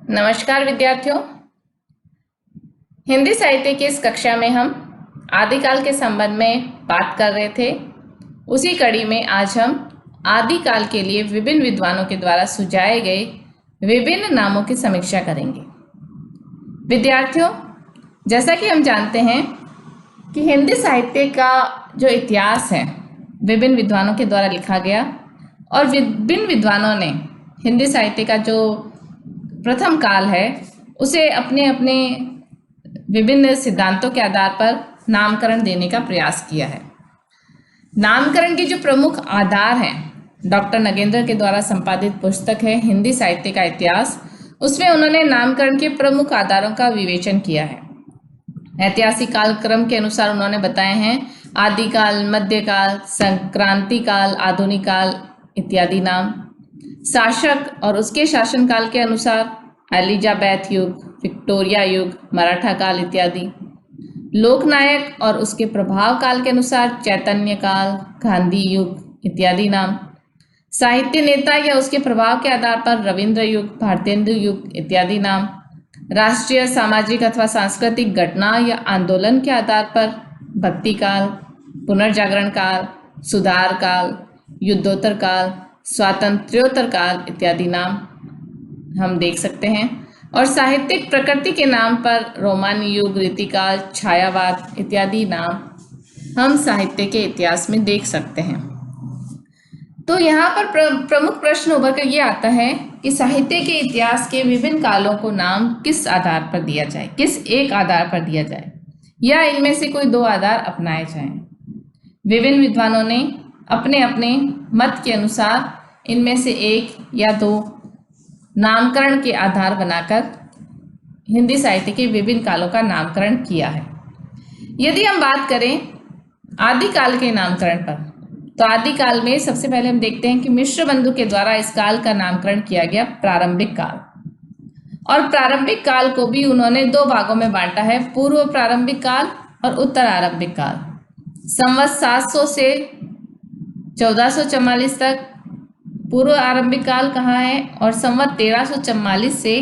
नमस्कार विद्यार्थियों। हिंदी साहित्य की इस कक्षा में हम आदिकाल के संबंध में बात कर रहे थे। उसी कड़ी में आज हम आदिकाल के लिए विभिन्न विद्वानों के द्वारा सुझाए गए विभिन्न नामों की समीक्षा करेंगे। विद्यार्थियों, जैसा कि हम जानते हैं कि हिंदी साहित्य का जो इतिहास है विभिन्न विद्वानों के द्वारा लिखा गया और विभिन्न विद्वानों ने हिंदी साहित्य का जो प्रथम काल है उसे अपने अपने विभिन्न सिद्धांतों के आधार पर नामकरण देने का प्रयास किया है। नामकरण के जो प्रमुख आधार हैं, डॉक्टर नगेंद्र के द्वारा संपादित पुस्तक है हिंदी साहित्य का इतिहास, उसमें उन्होंने नामकरण के प्रमुख आधारों का विवेचन किया है। ऐतिहासिक कालक्रम के अनुसार उन्होंने बताए हैं आदिकाल, मध्यकाल, संक्रांति काल, आधुनिक काल इत्यादि नाम। शासक और उसके शासनकाल के अनुसार एलिजाबेथ युग, विक्टोरिया युग, मराठा काल इत्यादि। लोकनायक और उसके प्रभाव काल के अनुसार चैतन्य काल, गांधी युग इत्यादि नाम। साहित्य नेता या उसके प्रभाव के आधार पर रविंद्र युग, भारतेंदु युग इत्यादि नाम। राष्ट्रीय, सामाजिक अथवा सांस्कृतिक घटना या आंदोलन के आधार पर भक्ति काल, पुनर्जागरण काल, सुधार काल, युद्धोत्तर काल, स्वातंत्र्योत्तर काल इत्यादि नाम हम देख सकते हैं। और साहित्यिक प्रकृति के नाम पर रोमानी युग, रीतिकाल, छायावाद इत्यादि नाम हम साहित्य के इतिहास में देख सकते हैं। तो यहाँ पर प्रमुख प्रश्न उभर कर ये आता है कि साहित्य के इतिहास के विभिन्न कालों को नाम किस आधार पर दिया जाए, किस एक आधार पर दिया जाए, या इनमें से कोई दो आधार अपनाए जाएं। विभिन्न विद्वानों ने अपने अपने मत के अनुसार इनमें से एक या दो नामकरण के आधार बनाकर हिंदी साहित्य के विभिन्न कालों का नामकरण किया है। यदि हम बात करें आदिकाल के नामकरण पर, तो आदिकाल में सबसे पहले हम देखते हैं कि मिश्रबंधु के द्वारा इस काल का नामकरण किया गया प्रारंभिक काल। और प्रारंभिक काल को भी उन्होंने दो भागों में बांटा है, पूर्व प्रारंभिक काल और उत्तर आरंभिक काल। संवत 700 से 1444 तक पूर्व आरंभिक काल कहा है और संवत 1344 से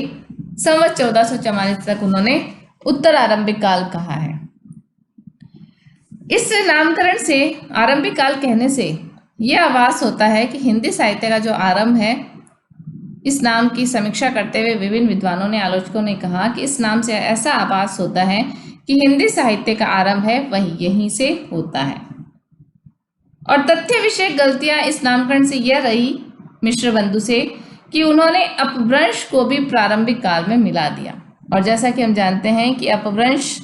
संवत 1444 तक उन्होंने उत्तर आरंभिक काल कहा है। इस नामकरण से, आरंभिक काल कहने से यह आभास होता है कि हिंदी साहित्य का जो आरंभ है, इस नाम की समीक्षा करते हुए विभिन्न विद्वानों ने, आलोचकों ने कहा कि इस नाम से ऐसा आभास होता है कि हिंदी साहित्य का आरंभ है वही यहीं से होता है। और तथ्य विषयक गलतियां इस नामकरण से यह रही मिश्रबंधु से कि उन्होंने अपभ्रंश को भी प्रारंभिक काल में मिला दिया। और जैसा कि हम जानते हैं कि अपभ्रंश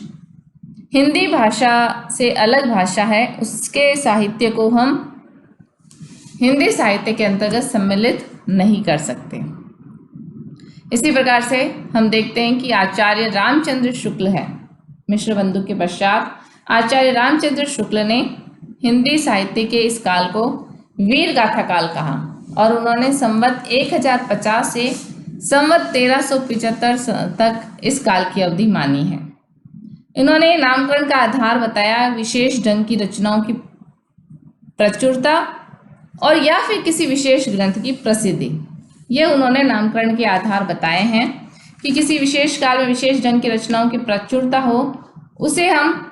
हिंदी भाषा से अलग भाषा है, उसके साहित्य को हम हिंदी साहित्य के अंतर्गत सम्मिलित नहीं कर सकते। इसी प्रकार से हम देखते हैं कि आचार्य रामचंद्र शुक्ल है, मिश्रबंधु के पश्चात आचार्य रामचंद्र शुक्ल ने हिंदी साहित्य के इस काल को वीर गाथा काल कहा और उन्होंने संवत 1050 से संवत 1375 तक इस काल की अवधि मानी है। इन्होंने नामकरण का आधार बताया विशेष ढंग की रचनाओं की प्रचुरता और या फिर किसी विशेष ग्रंथ की प्रसिद्धि। ये उन्होंने नामकरण के आधार बताए हैं कि किसी विशेष काल में विशेष ढंग की रचनाओं की प्रचुरता हो, उसे हम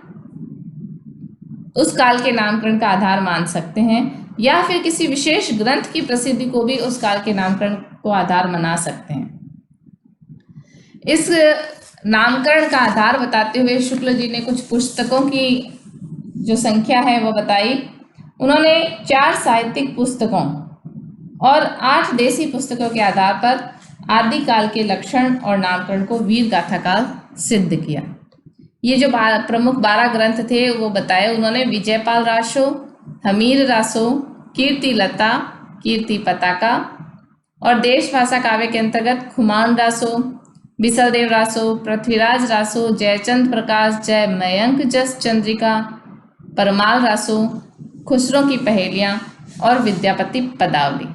उस काल के नामकरण का आधार मान सकते हैं, या फिर किसी विशेष ग्रंथ की प्रसिद्धि को भी उस काल के नामकरण को आधार बना सकते हैं। इस नामकरण का आधार बताते हुए शुक्ल जी ने कुछ पुस्तकों की जो संख्या है वो बताई। उन्होंने 4 साहित्यिक पुस्तकों और 8 देसी पुस्तकों के आधार पर आदिकाल के लक्षण और नामकरण को वीर गाथा काल सिद्ध किया। ये जो प्रमुख 12 ग्रंथ थे वो बताए उन्होंने विजयपाल रासो, हमीर रासो, कीर्ति लता, कीर्ति पताका और देश भाषा काव्य के अंतर्गत खुमान रासो, बिसलदेव रासो, पृथ्वीराज रासो, जयचंद प्रकाश, जय मयंक जस चंद्रिका, परमाल रासो, खुसरो की पहेलियां और विद्यापति पदावली।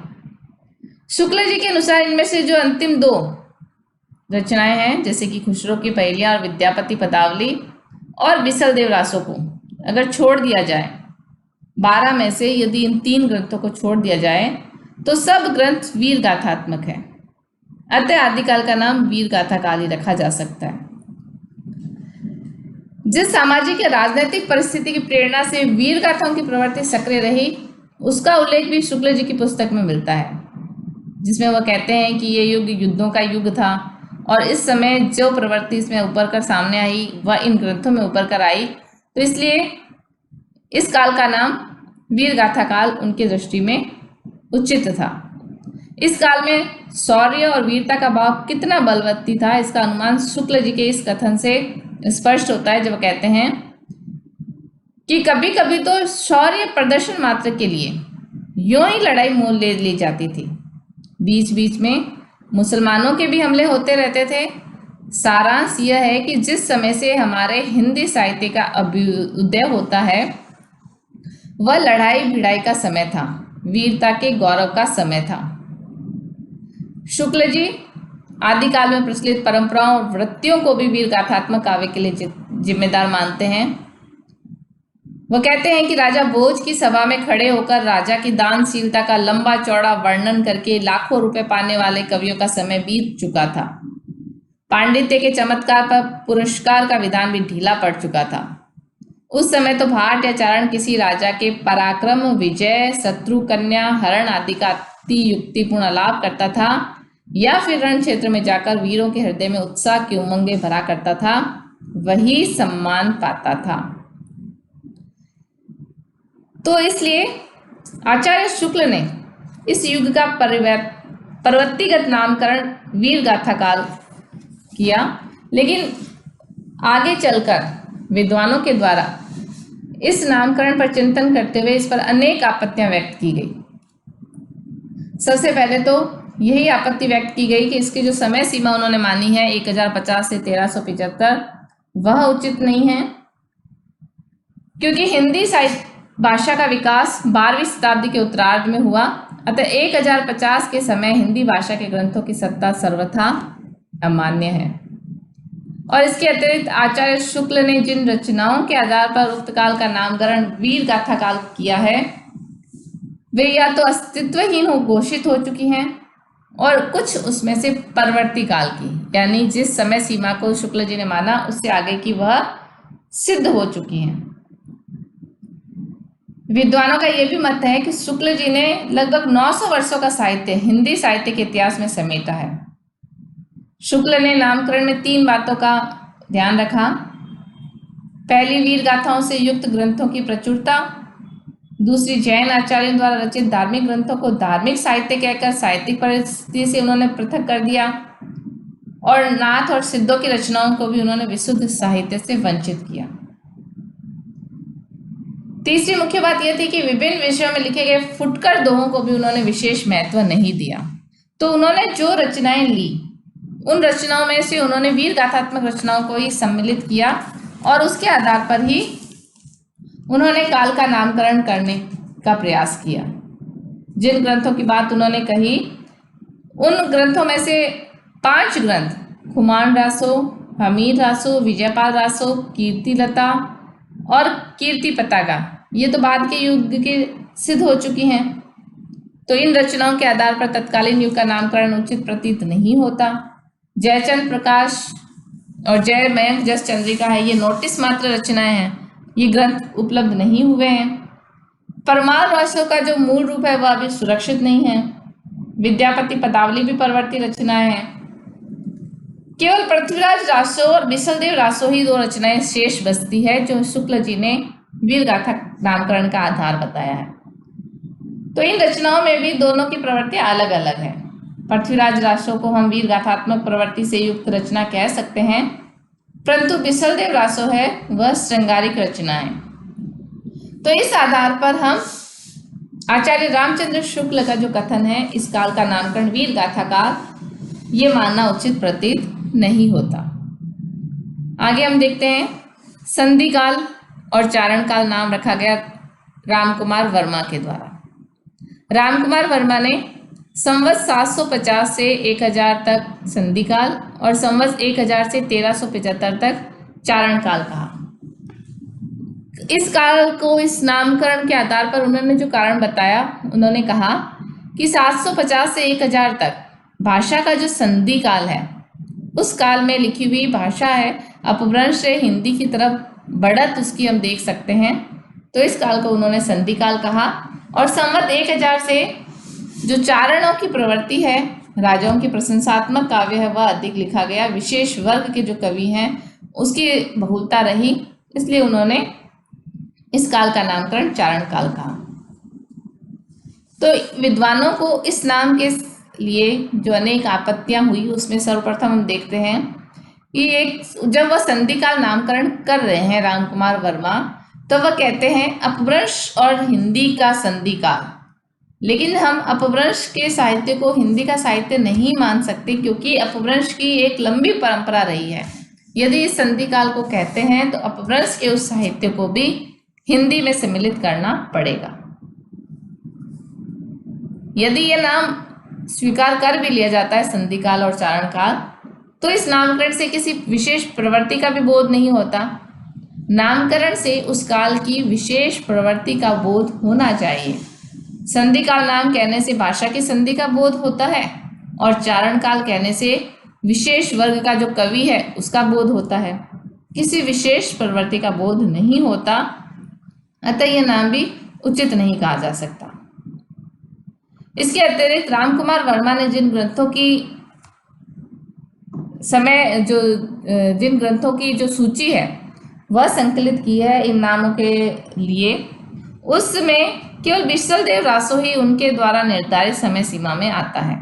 शुक्ल जी के अनुसार इनमें से जो अंतिम 2 रचनाएं हैं, जैसे कि खुसरो की पहेलियां और विद्यापति पदावली और बिसलदेव रासो को अगर छोड़ दिया जाए, 12 में से यदि इन 3 ग्रंथों को छोड़ दिया जाए तो सब ग्रंथ वीर गाथात्मक है। अतः आदिकाल का नाम वीर गाथा काल ही रखा जा सकता है। जिस सामाजिक या राजनीतिक परिस्थिति की प्रेरणा से वीर गाथाओं की प्रवृत्ति सक्रिय रही, उसका उल्लेख भी शुक्ल जी की पुस्तक में मिलता है, जिसमें वह कहते हैं कि ये युग युद्धों का युग था और इस समय जो प्रवृत्ति इसमें उभर कर सामने आई वह इन ग्रंथों में उभर कर आई, तो इसलिए इस काल का नाम वीर गाथा काल उनकी दृष्टि में उचित था। इस काल में शौर्य और वीरता का भाव कितना बलवत्ती था, इसका अनुमान शुक्ल जी के इस कथन से स्पष्ट होता है, जब कहते हैं कि कभी कभी तो शौर्य प्रदर्शन मात्र के लिए यूं ही लड़ाई मोल ले ली जाती थी। बीच बीच में मुसलमानों के भी हमले होते रहते थे। सारांश यह है कि जिस समय से हमारे हिंदी साहित्य का अभ्युदय होता है वह लड़ाई भिड़ाई का समय था, वीरता के गौरव का समय था। शुक्ल जी आदिकाल में प्रचलित परंपराओं और वृत्तियों को भी वीर गाथात्मक काव्य के लिए जिम्मेदार मानते हैं। वह कहते हैं कि राजा भोज की सभा में खड़े होकर राजा की दानशीलता का लंबा चौड़ा वर्णन करके लाखों रुपए पाने वाले कवियों का समय बीत चुका था। पांडित्य के चमत्कार पर पुरस्कार का विधान भी ढीला पड़ चुका था। उस समय तो भाट या चारण किसी राजा के पराक्रम, विजय, शत्रु कन्या हरण आदि का अति युक्तिपूर्ण लाभ करता था या फिर रण क्षेत्र में जाकर वीरों के हृदय में उत्साह की उमंगें भरा करता था, वही सम्मान पाता था। तो इसलिए आचार्य शुक्ल ने इस युग का प्रवृत्तिगत नामकरण वीर गाथा काल किया, लेकिन आगे चलकर विद्वानों के द्वारा इस नामकरण पर चिंतन करते हुए इस पर अनेक आपत्तियां व्यक्त की गई। सबसे पहले तो यही आपत्ति व्यक्त की गई कि इसकी जो समय सीमा उन्होंने मानी है 1050 से 1375 वह उचित नहीं है, क्योंकि हिंदी साहित्य भाषा का विकास 12वीं शताब्दी के उत्तरार्ध में हुआ। अतः 1050 के समय हिंदी भाषा के ग्रंथों की सत्ता सर्वथा अमान्य है। और इसके अतिरिक्त आचार्य शुक्ल ने जिन रचनाओं के आधार पर उक्त काल का नामकरण वीर गाथा काल किया है वे या तो अस्तित्वहीन घोषित हो चुकी हैं और कुछ उसमें से परवर्ती काल की, यानी जिस समय सीमा को शुक्ल जी ने माना उससे आगे की वह सिद्ध हो चुकी हैं। विद्वानों का यह भी मत है कि शुक्ल जी ने लगभग 900 वर्षों का साहित्य हिंदी साहित्य के इतिहास में समेटा है। शुक्ल ने नामकरण में 3 बातों का ध्यान रखा। पहली, वीर गाथाओं से युक्त ग्रंथों की प्रचुरता। दूसरी, जैन आचार्यों द्वारा रचित धार्मिक ग्रंथों को धार्मिक साहित्य कहकर साहित्यिक परिस्थिति से उन्होंने पृथक कर दिया और नाथ और सिद्धों की रचनाओं को भी उन्होंने विशुद्ध साहित्य से वंचित किया। तीसरी मुख्य बात यह थी कि विभिन्न विषयों में लिखे गए फुटकर दोहों को भी उन्होंने विशेष महत्व नहीं दिया। तो उन्होंने जो रचनाएं ली उन रचनाओं में से उन्होंने वीर गाथात्मक रचनाओं को ही सम्मिलित किया और उसके आधार पर ही उन्होंने काल का नामकरण करने का प्रयास किया। जिन ग्रंथों की बात उन्होंने कही उन ग्रंथों में से 5 ग्रंथ खुमान रासो, हमीर रासो, विजयपाल रासो, कीर्तिलता और कीर्ति पताका, ये तो बाद के युग के सिद्ध हो चुकी हैं। तो इन रचनाओं के आधार पर तत्कालीन युग का नामकरण उचित प्रतीत नहीं होता। जयचंद प्रकाश और जय मयंक जस चंद्रिका है, ये नोटिस मात्र रचनाएं हैं, ये ग्रंथ उपलब्ध नहीं हुए हैं। परमार रासो का जो मूल रूप है वह अभी सुरक्षित नहीं है। विद्यापति पदावली भी परवर्ती रचनाएं हैं। केवल पृथ्वीराज रासो और बिसलदेव रासो ही 2 रचनाएं शेष बचती है जो शुक्ल जी ने वीर गाथा नामकरण का आधार बताया है। तो इन रचनाओं में भी दोनों की प्रवृत्ति अलग अलग है। पृथ्वीराज रासो को हम वीर गाथात्मक प्रवृत्ति से युक्त रचना कह सकते हैं, परंतु बिसलदेव रासो है वह श्रृंगारिक रचना है। तो इस आधार पर हम आचार्य रामचंद्र शुक्ल का जो कथन है इस काल का नामकरण वीर गाथा काल, ये मानना उचित प्रतीत नहीं होता। आगे हम देखते हैं संधि काल और चारण काल नाम रखा गया रामकुमार वर्मा के द्वारा। रामकुमार वर्मा ने संवत 750 से 1000 तक संधि काल और संवत 1000 से 1375 तक चारण काल कहा। इस काल को इस नामकरण के आधार पर उन्होंने जो कारण बताया, उन्होंने कहा कि 750 से 1000 तक भाषा का जो संधि काल है, उस काल में लिखी हुई भाषा है, अपभ्रंश से हिंदी की तरफ बढ़त उसकी हम देख सकते हैं। तो इस काल को उन्होंने संधि काल कहा। और संवत 1000 से जो चारणों की प्रवृत्ति है, राजाओं की प्रशंसात्मक काव्य है, वह अधिक लिखा गया। विशेष वर्ग के जो कवि हैं उसकी बहुलता रही, इसलिए उन्होंने इस काल का नामकरण चारण काल कहा। तो विद्वानों को इस नाम के लिए जो अनेक आपत्तियां हुई, उसमें सर्वप्रथम हम देखते हैं कि जब वह संधि काल नामकरण कर रहे हैं रामकुमार वर्मा, तो वह कहते हैं अपभ्रंश और हिंदी का संधि काल। लेकिन हम अपभ्रंश के साहित्य को हिंदी का साहित्य नहीं मान सकते, क्योंकि अपभ्रंश की एक लंबी परंपरा रही है। यदि इस संधि काल को कहते हैं तो अपभ्रंश के उस साहित्य को भी हिंदी में सम्मिलित करना पड़ेगा। यदि यह नाम स्वीकार कर भी लिया जाता है संधि काल और चारण काल, तो इस नामकरण से किसी विशेष प्रवृत्ति का भी बोध नहीं होता। नामकरण से उस काल की विशेष प्रवृत्ति का बोध होना चाहिए। संधि काल नाम कहने से भाषा की संधि का बोध होता है, और चारण काल कहने से विशेष वर्ग का जो कवि है उसका बोध होता है, किसी विशेष प्रवृत्ति का बोध नहीं होता। अतः यह नाम भी उचित नहीं कहा जा सकता। इसके अतिरिक्त रामकुमार वर्मा ने जिन ग्रंथों की जो सूची है वह संकलित की है इन नामों के लिए, उसमें केवल बिसल देव रासोही उनके द्वारा निर्धारित समय सीमा में आता है।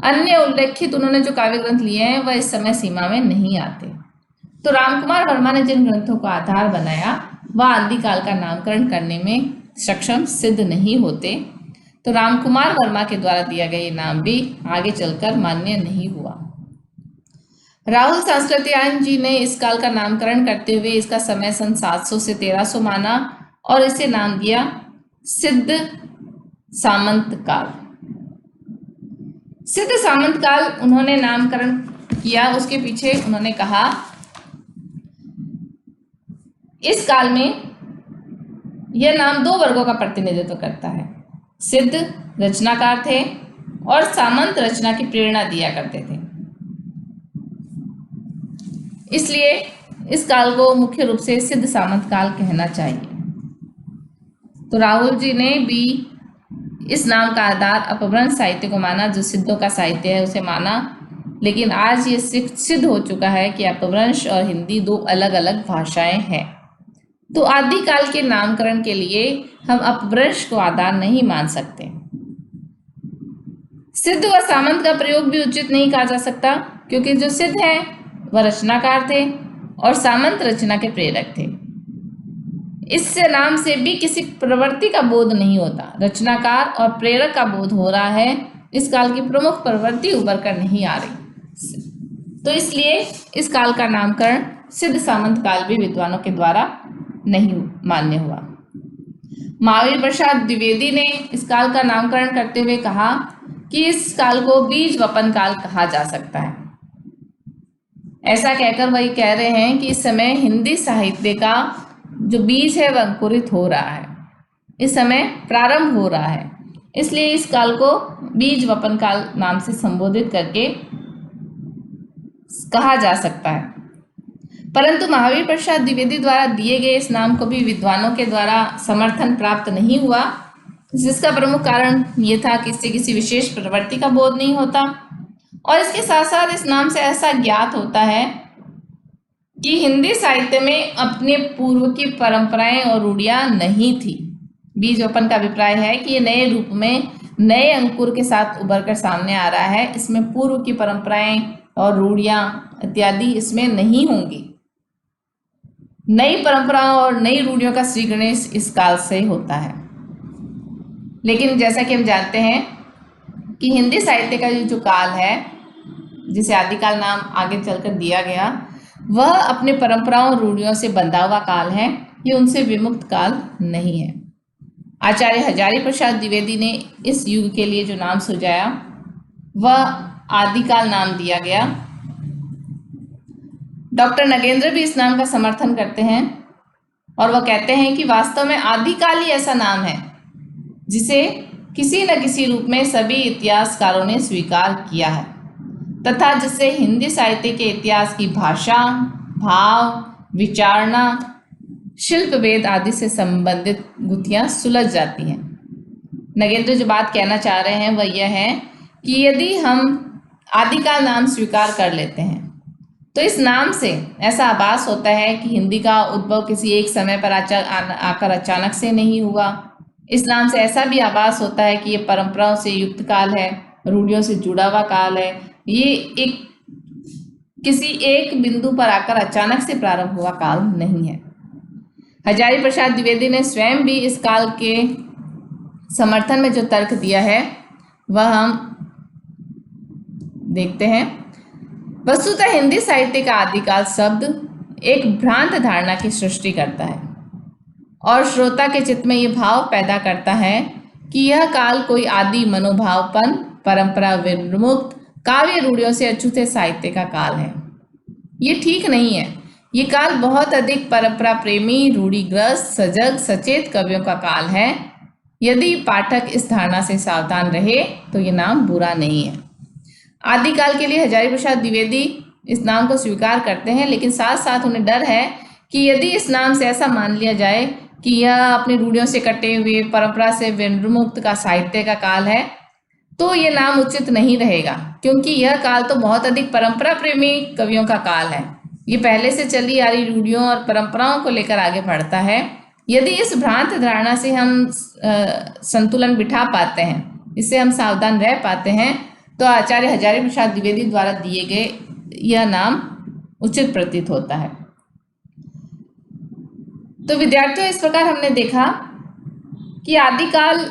अन्य उल्लेखित उन्होंने जो काव्य ग्रंथ लिए हैं वह इस समय सीमा में नहीं आते। तो रामकुमार वर्मा ने जिन ग्रंथों को आधार बनाया वह आदिकाल का नामकरण करने में सक्षम सिद्ध नहीं होते। तो रामकुमार वर्मा के द्वारा दिया गया ये नाम भी आगे चलकर मान्य नहीं हुआ। राहुल सांस्कृत्यायन जी ने इस काल का नामकरण करते हुए इसका समय सन 700 से 1300 माना और इसे नाम दिया सिद्ध सामंत काल। सिद्ध सामंत काल उन्होंने नामकरण किया। उसके पीछे उन्होंने कहा इस काल में यह नाम दो वर्गों का प्रतिनिधित्व करता है। सिद्ध रचनाकार थे और सामंत रचना की प्रेरणा दिया करते थे, इसलिए इस काल को मुख्य रूप से सिद्ध सामंत काल कहना चाहिए। तो राहुल जी ने भी इस नाम का आधार अपभ्रंश साहित्य को माना, जो सिद्धों का साहित्य है उसे माना। लेकिन आज ये सिद्ध हो चुका है कि अपभ्रंश और हिंदी दो अलग अलग भाषाएं हैं। तो आदिकाल के नामकरण के लिए हम अपभ्रंश को आधार नहीं मान सकते। सिद्ध व सामंत का प्रयोग भी उचित नहीं कहा जा सकता, क्योंकि जो सिद्ध है वह रचनाकार थे और सामंत रचना के प्रेरक थे। इससे नाम से भी किसी प्रवृत्ति का बोध नहीं होता, रचनाकार और प्रेरक का बोध हो रहा है। इस काल की प्रमुख प्रवृत्ति उभर कर नहीं आ रही। तो इसलिए इस काल का नामकरण सिद्ध सामंत काल भी विद्वानों के द्वारा नहीं मान्य हुआ। महावीर प्रसाद द्विवेदी ने इस काल का नामकरण करते हुए कहा कि इस काल को बीज वपन काल कहा जा सकता है। ऐसा कहकर वही कह रहे हैं कि इस समय हिंदी साहित्य का जो बीज है वह अंकुरित हो रहा है, इस समय प्रारंभ हो रहा है। इसलिए इस काल को बीज वपन काल नाम से संबोधित करके कहा जा सकता है। परंतु महावीर प्रसाद द्विवेदी द्वारा दिए गए इस नाम को भी विद्वानों के द्वारा समर्थन प्राप्त नहीं हुआ, जिसका प्रमुख कारण ये था कि इससे किसी विशेष प्रवृत्ति का बोध नहीं होता, और इसके साथ साथ इस नाम से ऐसा ज्ञात होता है कि हिंदी साहित्य में अपने पूर्व की परंपराएं और रूढ़ियां नहीं थी। बीज वपन का अभिप्राय है कि ये नए रूप में नए अंकुर के साथ उभर कर सामने आ रहा है। इसमें पूर्व की परंपराएं और रूढ़ियां इत्यादि इसमें नहीं होंगी। नई परंपराओं और नई रूढ़ियों का श्री गणेश इस काल से होता है। लेकिन जैसा कि हम जानते हैं कि हिंदी साहित्य का जो काल है, जिसे आदिकाल नाम आगे चलकर दिया गया, वह अपने परंपराओं और रूढ़ियों से बंधा हुआ काल है, ये उनसे विमुक्त काल नहीं है। आचार्य हजारी प्रसाद द्विवेदी ने इस युग के लिए जो नाम सुझाया वह आदिकाल नाम दिया गया। डॉक्टर नगेंद्र भी इस नाम का समर्थन करते हैं और वह कहते हैं कि वास्तव में आदिकाल ही ऐसा नाम है जिसे किसी न किसी रूप में सभी इतिहासकारों ने स्वीकार किया है तथा जिससे हिंदी साहित्य के इतिहास की भाषा, भाव, विचारना, शिल्प वेद आदि से संबंधित गुत्थियां सुलझ जाती हैं। नगेंद्र जो बात कहना चाह रहे हैं वह यह है कि यदि हम आदिकाल नाम स्वीकार कर लेते हैं तो इस नाम से ऐसा आभास होता है कि हिंदी का उद्भव किसी एक समय पर आकर अचानक से नहीं हुआ। इस नाम से ऐसा भी आभास होता है कि ये परंपराओं से युक्त काल है, रूढ़ियों से जुड़ा हुआ काल है। ये किसी एक बिंदु पर आकर अचानक से प्रारंभ हुआ काल नहीं है। हजारी प्रसाद द्विवेदी ने स्वयं भी इस काल के समर्थन में जो तर्क दिया है वह हम देखते हैं। वस्तुतः हिंदी साहित्य का आदिकाल शब्द एक भ्रांत धारणा की सृष्टि करता है और श्रोता के चित्त में यह भाव पैदा करता है कि यह काल कोई आदि मनोभावपन, परंपरा विमुक्त, काव्य रूढ़ियों से अछूते साहित्य का काल है। ये ठीक नहीं है। ये काल बहुत अधिक परंपरा प्रेमी, रूढ़िग्रस्त, सजग, सचेत कवियों का काल है। यदि पाठक इस धारणा से सावधान रहे तो ये नाम बुरा नहीं है। आदिकाल के लिए हजारी प्रसाद द्विवेदी इस नाम को स्वीकार करते हैं, लेकिन साथ साथ उन्हें डर है कि यदि इस नाम से ऐसा मान लिया जाए कि यह अपनी रूढ़ियों से कटे हुए, परंपरा से विमुक्त का साहित्य का काल है तो ये नाम उचित नहीं रहेगा, क्योंकि यह काल तो बहुत अधिक परंपरा प्रेमी कवियों का काल है। ये पहले से चली आ रही रूढ़ियों और परंपराओं को लेकर आगे बढ़ता है। यदि इस भ्रांत धारणा से हम संतुलन बिठा पाते हैं, इससे हम सावधान रह पाते हैं, तो आचार्य हजारी प्रसाद द्विवेदी द्वारा दिए गए यह नाम उचित प्रतीत होता है। तो विद्यार्थियों, इस प्रकार हमने देखा कि आदिकाल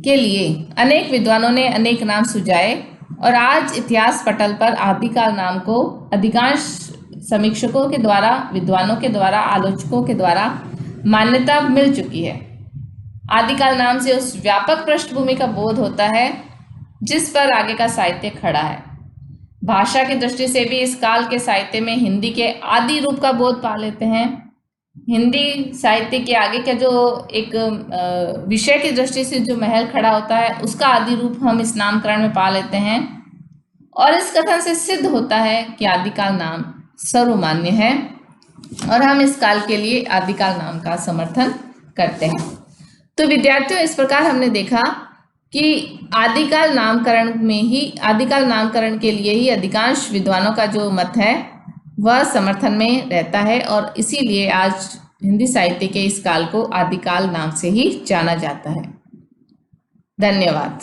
के लिए अनेक विद्वानों ने अनेक नाम सुझाए और आज इतिहास पटल पर आदिकाल नाम को अधिकांश समीक्षकों के द्वारा, विद्वानों के द्वारा, आलोचकों के द्वारा मान्यता मिल चुकी है। आदिकाल नाम से उस व्यापक पृष्ठभूमि का बोध होता है जिस पर आगे का साहित्य खड़ा है। भाषा की दृष्टि से भी इस काल के साहित्य में हिंदी के आदि रूप का बोध पा लेते हैं। हिंदी साहित्य के आगे का जो एक विषय की दृष्टि से जो महल खड़ा होता है उसका आदि रूप हम इस नामकरण में पा लेते हैं और इस कथन से सिद्ध होता है कि आदिकाल नाम सर्वमान्य है और हम इस काल के लिए आदिकाल नाम का समर्थन करते हैं। तो विद्यार्थियों, इस प्रकार हमने देखा कि आदिकाल नामकरण के लिए ही अधिकांश विद्वानों का जो मत है वह समर्थन में रहता है और इसीलिए आज हिंदी साहित्य के इस काल को आदिकाल नाम से ही जाना जाता है। धन्यवाद।